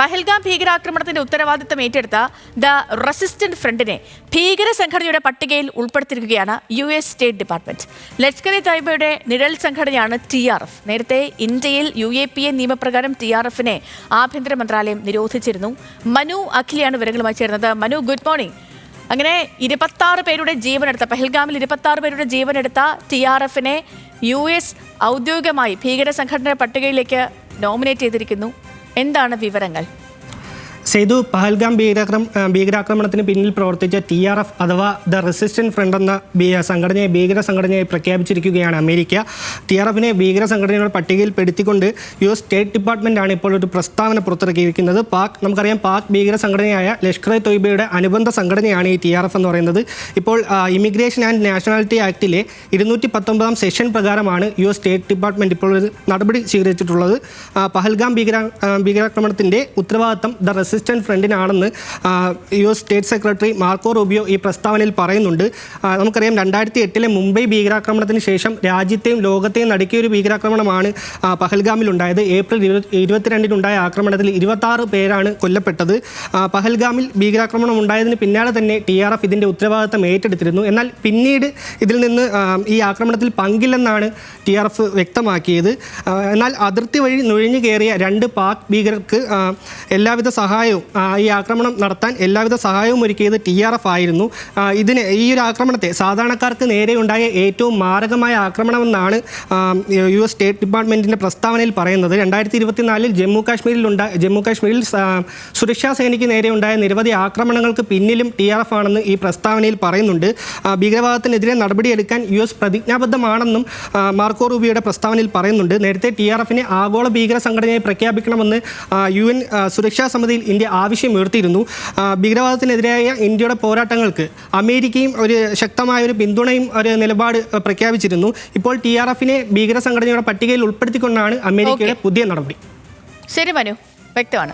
പഹൽഗാം ഭീകരാക്രമണത്തിന്റെ ഉത്തരവാദിത്തം ഏറ്റെടുത്ത ദ റെസിസ്റ്റന്റ് ഫ്രണ്ടിനെ ഭീകര സംഘടനയുടെ പട്ടികയിൽ ഉൾപ്പെടുത്തിയിരിക്കുകയാണ് US state department. Lashkar e തയ്യബയുടെ നിഴൽ സംഘടനയാണ് TRF. നേരത്തെ ഇന്ത്യയിൽ UAPA നിയമപ്രകാരം TRFനെ ആഭ്യന്തര മന്ത്രാലയം നിരോധിച്ചിരുന്നു. മനു അഖിലിയാണ് വിവരങ്ങളുമായി ചേർന്നത്. Manu, good morning. അങ്ങനെ 26 പേരുടെ ജീവനെടുത്ത പഹൽഗാമിൽ 26 പേരുടെ ജീവനെടുത്ത TRFനെ US ഔദ്യോഗികമായി ഭീകര സംഘടനയുടെ പട്ടികയിലേക്ക് നോമിനേറ്റ് ചെയ്തിരിക്കുന്നു. എന്താണ് വിവരങ്ങൾ? സേതു, പഹൽഗാം ഭീകരാക്രമണത്തിന് പിന്നിൽ പ്രവർത്തിച്ച TRF അഥവാ ദ റെസിസ്റ്റന്റ് ഫ്രണ്ട് എന്ന സംഘടനയെ ഭീകര സംഘടനയായി പ്രഖ്യാപിച്ചിരിക്കുകയാണ് അമേരിക്ക. TRFനെ ഭീകര സംഘടനയുടെ പട്ടികയിൽ പെടുത്തിക്കൊണ്ട് US സ്റ്റേറ്റ് ഡിപ്പാർട്ട്മെൻറ്റാണ് ഇപ്പോൾ ഒരു പ്രസ്താവന പുറത്തിറക്കിയിരിക്കുന്നത്. നമുക്കറിയാം പാക് ഭീകര സംഘടനയായ ലഷ്കർ ഇ തൊയ്ബയുടെ അനുബന്ധ സംഘടനയാണ് ഈ TRF എന്ന് പറയുന്നത്. ഇപ്പോൾ ഇമിഗ്രേഷൻ ആൻഡ് നാഷണാലിറ്റി ആക്ടിലെ 219 സെഷൻ പ്രകാരമാണ് US സ്റ്റേറ്റ് ഡിപ്പാർട്ട്മെൻറ്റ് ഇപ്പോൾ ഒരു നടപടി സ്വീകരിച്ചിട്ടുള്ളത്. പഹൽഗാം ഭീകരാക്രമണത്തിൻ്റെ ഉത്തരവാദിത്തം ദ റെസിസ്റ്റന്റ് ഫ്രണ്ടിനാണെന്ന് US state secretary Marco Rubio ഈ പ്രസ്താവനയിൽ പറയുന്നുണ്ട്. നമുക്കറിയാം 2008 മുംബൈ ഭീകരാക്രമണത്തിന് ശേഷം രാജ്യത്തെയും ലോകത്തെയും നടുക്കിയ ഒരു ഭീകരാക്രമണമാണ് പഹൽഗാമിലുണ്ടായത്. ഏപ്രിൽ 22-നുണ്ടായ ആക്രമണത്തിൽ 26 പേരാണ് കൊല്ലപ്പെട്ടത്. പഹൽഗാമിൽ ഭീകരാക്രമണം ഉണ്ടായതിന് പിന്നാലെ തന്നെ TRF ഇതിൻ്റെ ഉത്തരവാദിത്തം ഏറ്റെടുത്തിരുന്നു. എന്നാൽ പിന്നീട് ഇതിൽ നിന്ന് ഈ ആക്രമണത്തിൽ പങ്കില്ലെന്നാണ് TRF വ്യക്തമാക്കിയത്. എന്നാൽ അതിർത്തി വഴി നുഴഞ്ഞു കയറിയ 2 പാക് ഭീകരർക്ക് എല്ലാവിധ സഹായവും ഈ ആക്രമണം നടത്താൻ എല്ലാവിധ സഹായവും ഒരുക്കിയത് TRF ആയിരുന്നു. ഈ ഒരു ആക്രമണത്തെ സാധാരണക്കാർക്ക് നേരെയുണ്ടായ ഏറ്റവും മാരകമായ ആക്രമണമെന്നാണ് US സ്റ്റേറ്റ് ഡിപ്പാർട്ട്മെൻറ്റിൻ്റെ പ്രസ്താവനയിൽ പറയുന്നത്. 2024 ജമ്മു കാശ്മീരിൽ സുരക്ഷാ സേനയ്ക്ക് നേരെയുണ്ടായ നിരവധി ആക്രമണങ്ങൾക്ക് പിന്നിലും TRF ആണെന്ന് ഈ പ്രസ്താവനയിൽ പറയുന്നുണ്ട്. ഭീകരവാദത്തിനെതിരെ നടപടിയെടുക്കാൻ US പ്രതിജ്ഞാബദ്ധമാണെന്നും മാർക്കോ റൂബിയോയുടെ പ്രസ്താവനയിൽ പറയുന്നുണ്ട്. നേരത്തെ TRFനെ ആഗോള ഭീകര സംഘടനയായി പ്രഖ്യാപിക്കണമെന്ന് UN സുരക്ഷാ സമിതിയിൽ ഇന്ത്യ ആവശ്യമുയർത്തിയിരുന്നു. ഭീകരവാദത്തിനെതിരായ ഇന്ത്യയുടെ പോരാട്ടങ്ങൾക്ക് അമേരിക്കയും ഒരു ശക്തമായ ഒരു പിന്തുണയും ഒരു നിലപാട് പ്രഖ്യാപിച്ചിരുന്നു. ഇപ്പോൾ TRFനെ ഭീകര സംഘടനയുടെ പട്ടികയിൽ ഉൾപ്പെടുത്തിക്കൊണ്ടാണ് അമേരിക്കയുടെ പുതിയ നടപടി. ശരി മനു, വ്യക്തമാണ്.